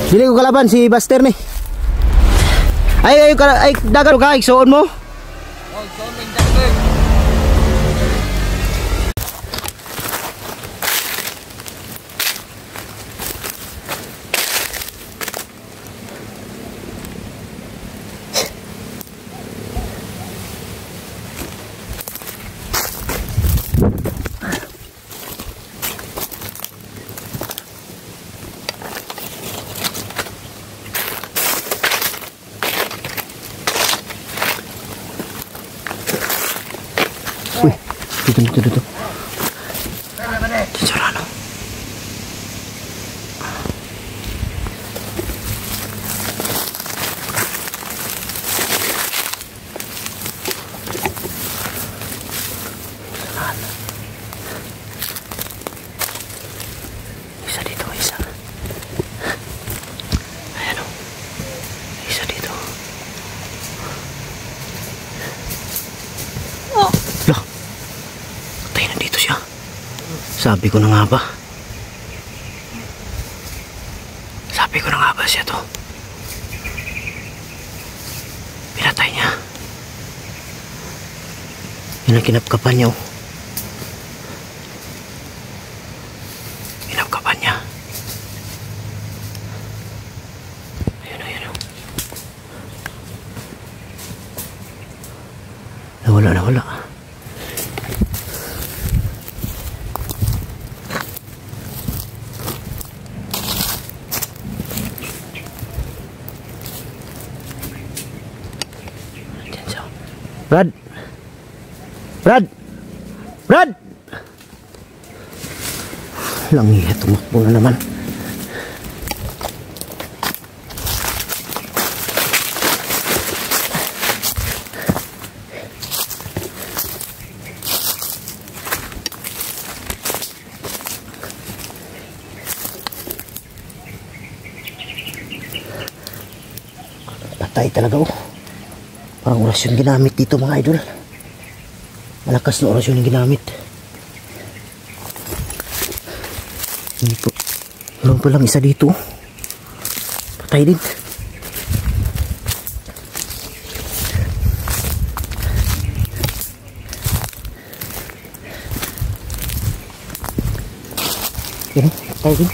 Dili ko kalaban si Buster ni. Ay dagan ka igsoon mo. Oh, igsoon min Jackberg. Dito. Sarano. Isa dito, isa. Ayan o. Isa dito. Oh. Loh. Sabi ko na nga ba? Sabi ko na nga ba siya to? Pinatay niya. Yun ang kinapkapan niya. Kinapkapan niya. Ayun. Nawala. Brad! Langya, tumakbo na naman. Patay talaga oh. Parang orasyon ginamit dito mga idol. Malakas na orasyon yung ginamit. Hindi po. Meron pa lang isa dito. Patay din. Yan, patay din.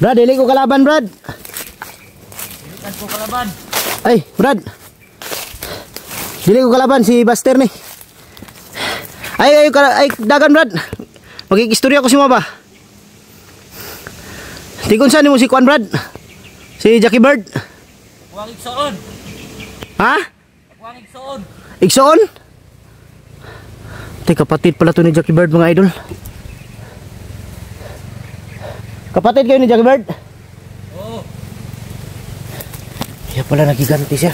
Brad, dili ko kalaban, Brad. Dili ko kalaban. Ay, Brad. Dili ko kalaban si Buster ni. Ay, dagan, Brad. Magkikistorya ko si mo ba? Tikon saan mo si Kwan, Brad? Si Jackie Bird. Kuwang igsoon. Ha? Kuwang igsoon. Igsoon? Kapatid pala to ni Jackie Bird mga idol. Kapatid kayo ni Jackie Bird? Oo. Kaya pala nagiganti siya.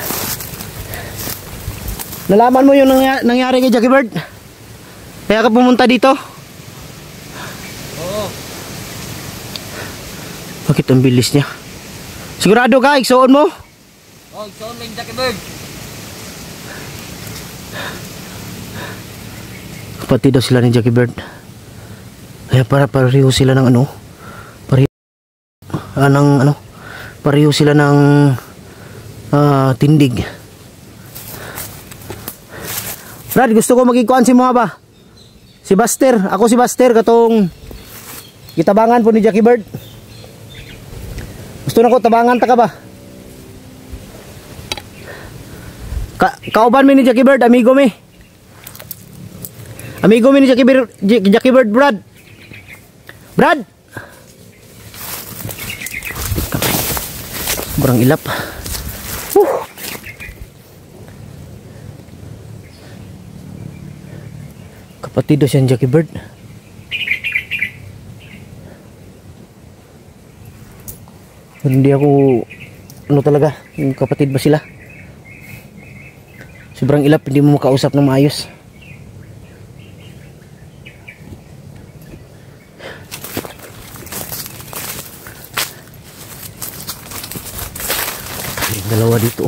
Nalaman mo yung nangyari kay Jackie Bird? Kaya ka pumunta dito? Oo. Bakit ang bilis niya? Sigurado ka? Igsoon mo? Oo, igsoon min Jackie Bird. Kapatid daw sila ni Jackie Bird. Kaya pareho sila ng pareho sila ng tindig. Brad, gusto ko magikuan si mga ba? Si Buster, ako si Buster katong gitabangan po ni Jackie Bird. Gusto na ko tabangan ta ka ba? Kauban mi ni Jackie Bird, amigo mi. Amigo mi ni Jackie Bird, Brad. Sobrang ilap. Kapatid daw siya ni Jackie Bird. Hindi ako talaga, yung kapatid ba sila? Sobrang ilap, hindi mo makausap ng maayos. Dalawa dito.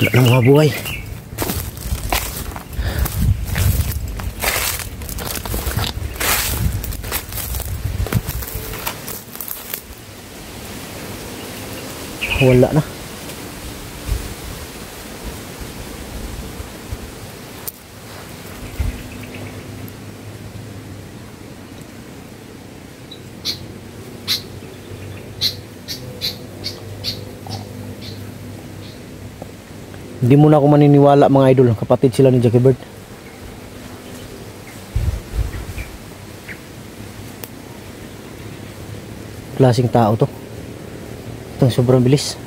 Wala na mga buhay. Wala na. Hindi mo na ako maniniwala mga idol, kapatid sila ni Jackie Bird. Klaseng tao to. Itong sobrang bilis.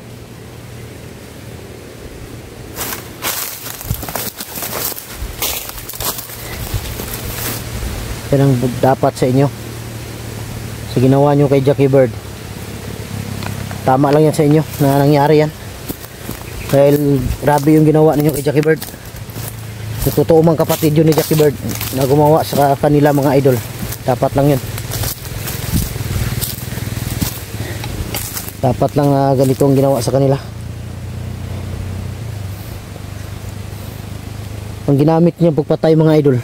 Yan ang dapat sa inyo. Sa ginawa nyo kay Jackie Bird. Tama lang yan sa inyo na nangyari yan. Dahil grabe yung ginawa ninyo kay Jackie Bird. Totoo mang kapatid yun ni Jackie Bird na gumawa sa kanila mga idol. Dapat lang yun. Dapat lang ganito ang ginawa sa kanila. Ang ginamit niya pagpatay mga idol,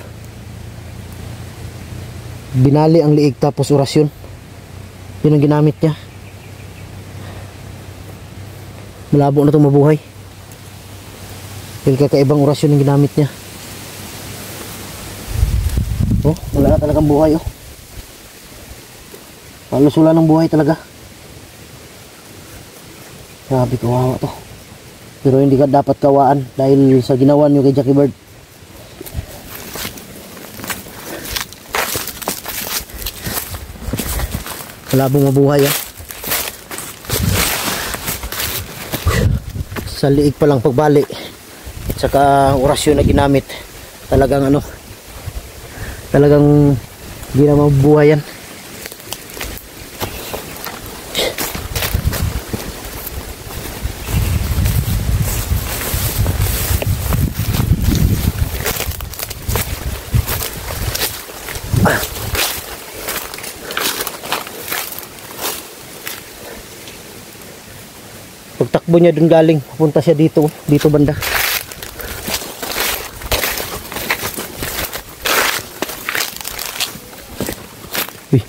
binali ang liig tapos orasyon. Yun ang ginamit niya. Malabo na itong mabuhay. Dahil kakaibang orasyon ang ginamit niya. Oh, wala na talagang buhay oh. Halos wala ng buhay talaga. Grabe, kawawa to. Pero hindi ka dapat kawaan dahil sa ginawa nyo kay Jackie Bird. Malabong mabuhay ah. Sa liig pa lang pagbali at saka orasyon na ginamit, talagang ano, talagang hindi na mabuhay yan. Pagtakbo niya dun galing, papunta siya dito, dito banda. Uy.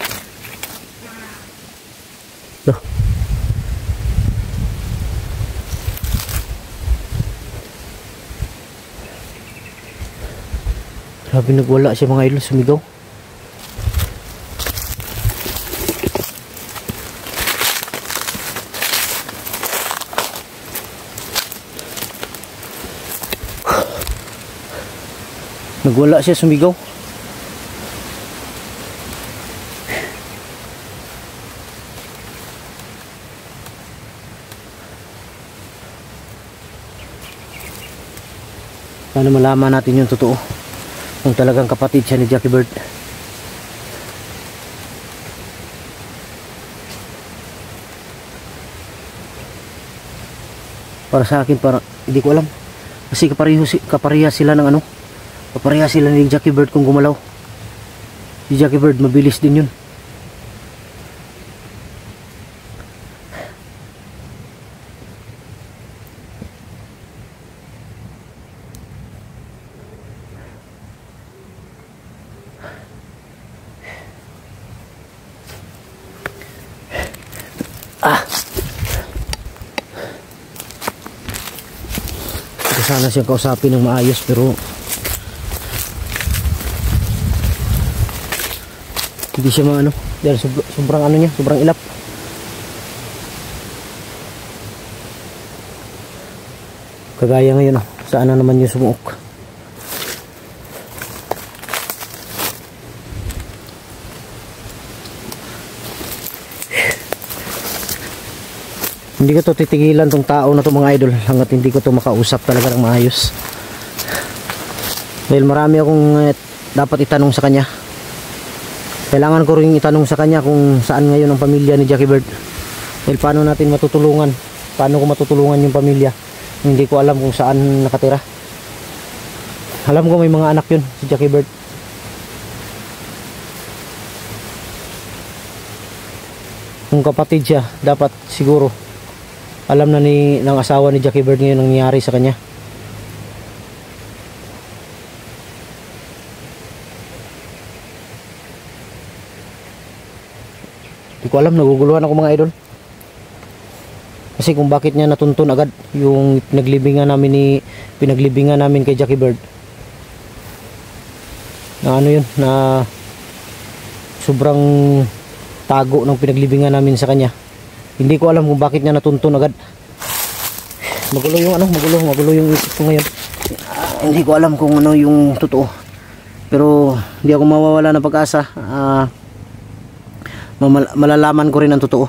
Loh. Grabe, nagwala siya mga idol, sumigaw. Nagwala siya, sumigaw. Sana malaman natin yung totoo, kung talagang kapatid siya ni Jackie Bird. Para sa akin, para hindi ko alam. Kasi kapareha sila ng ano, kapareha sila ni Jackie Bird kung gumalaw. Si Jackie Bird mabilis din yun. Sana siya kausapin ng maayos, pero hindi siya maano dahil sobrang ano niya, sobrang ilap. Kagaya ngayon saan na naman yung sumuok. Hindi ko to titigilan tong tao na to mga idol hanggat hindi ko to makausap talaga ng maayos. Dahil marami akong dapat itanong sa kanya. Kailangan ko rin itanong sa kanya kung saan ngayon ang pamilya ni Jackie Bird. Dahil paano natin matutulungan? Paano ko matutulungan yung pamilya? Hindi ko alam kung saan nakatira. Alam ko may mga anak yun, si Jackie Bird. Kung kapatid siya, dapat siguro alam na ng asawa ni Jackie Bird ngayon ang nangyari sa kanya. Hindi ko alam, naguguluhan ako mga idol. Kasi kung bakit niya natuntun agad yung pinaglibingan namin kay Jackie Bird. Na ano yun, na sobrang tago ng pinaglibingan namin sa kanya. Hindi ko alam kung bakit niya natuntun agad. Magulo yung isip ko ngayon. Hindi ko alam kung ano yung totoo. Pero hindi ako mawawala ng pag-asa. Malalaman ko rin ang totoo.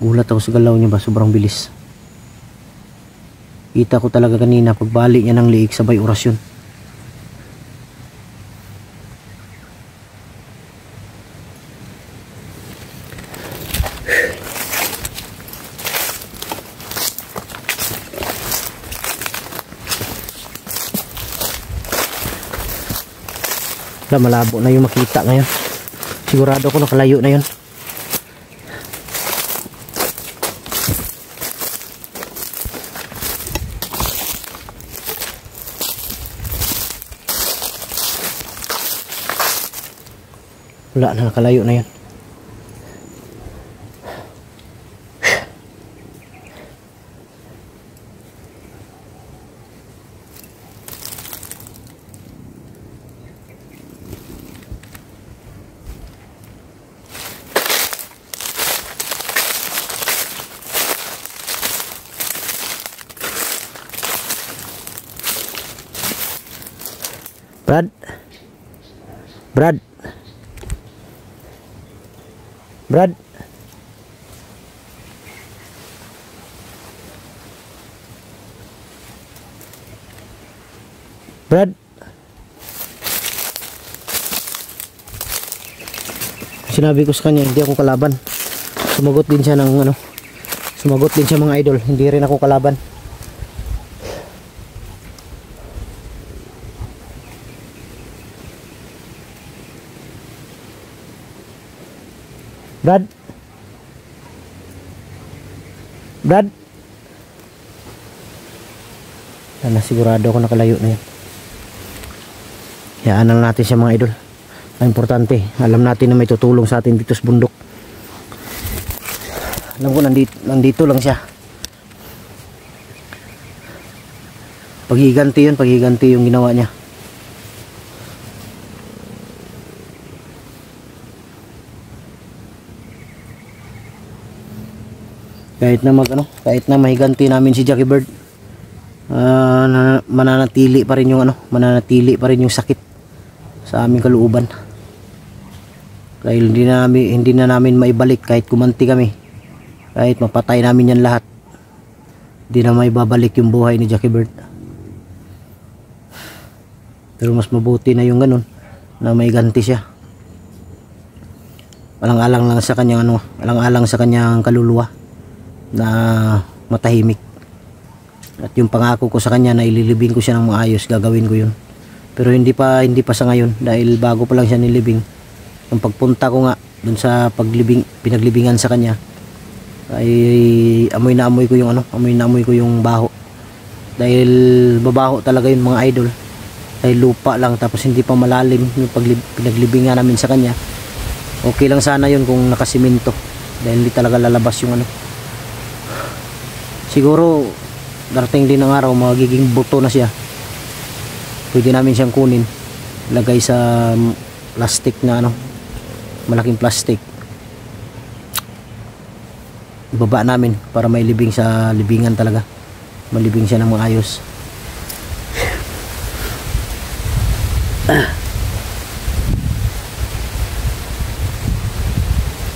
Gulat ako sa galaw niya ba, sobrang bilis. Kita ko talaga kanina pagbalik niya ng liig sabay orasyon. Malabo na yung makita ngayon. Sigurado ko nakalayo na yun. Wala na, nakalayo na yun. Brad. Brad. Brad. Brad. Sinabi ko sa kanya hindi ako kalaban. Sumagot din siya ng ano. Sumagot din siya mga idol, hindi rin ako kalaban. Brad. Brad. Sana sigurado ako nakalayo na yan. Hayaan lang natin siya mga idol. Ang importante, alam natin na may tutulong sa atin dito sa bundok. Alam ko nandito lang siya. Paghiganti yun, paghiganti yung ginawa niya. Kahit na mahiganti namin si Jackie Bird, mananatili pa rin yung sakit sa aming kalooban. Dahil hindi na namin maibalik kahit kumanti kami. Kahit mapatay namin yan lahat, hindi na maibabalik yung buhay ni Jackie Bird. Pero mas mabuti na yung ganun, na may ganti siya. Alang-alang lang sa kanyang alang-alang sa kanyang kaluluwa na matahimik. At yung pangako ko sa kanya na ililibing ko siya ng maayos, gagawin ko yun. Pero hindi pa sa ngayon, dahil bago pa lang siya nilibing. Yung pagpunta ko nga dun sa pinaglibingan sa kanya, ay amoy na amoy ko yung baho. Dahil babaho talaga yung mga idol. Dahil lupa lang, tapos hindi pa malalim yung pinaglibingan namin sa kanya. Okay lang sana yun kung nakasiminto, dahil hindi talaga lalabas yung Siguro darating din ng araw magiging buto na siya. Pwede namin siyang kunin, lagay sa plastic na malaking plastic, ibaba namin para may libing sa libingan talaga, malibing siya ng maayos.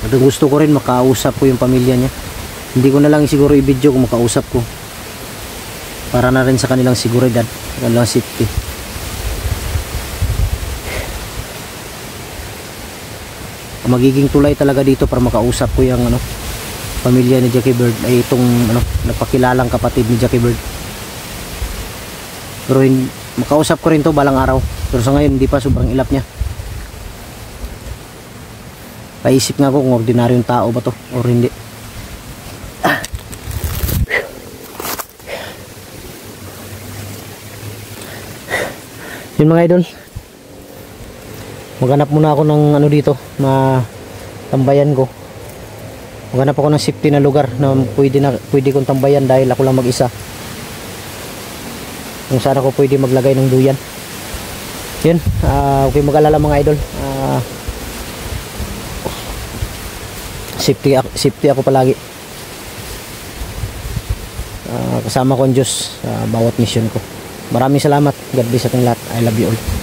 At gusto ko rin makausap ko yung pamilya niya. Hindi ko na lang siguro i-video kung makausap ko, para na rin sa kanilang seguridad, kanilang safety. Magiging tulay talaga dito para makausap ko yung pamilya ni Jackie Bird, ay itong napakilalang kapatid ni Jackie Bird. Pero makausap ko rin to balang araw, pero sa ngayon hindi pa, sobrang ilap niya. Paisip nga ako kung ordinaryong tao ba to or hindi. Yun mga idol. Maghanap muna ako ng ano dito na tambayan ko. Maghanap ako ng safety na lugar na pwede kong tambayan dahil ako lang mag-isa. Kung saan ako pwede maglagay ng duyan. Yun, okay, mag-alala mga idol. Safety ako palagi. Kasama ko ang Diyos sa bawat mission ko. Maraming salamat. God bless sa ating lahat. I love you all.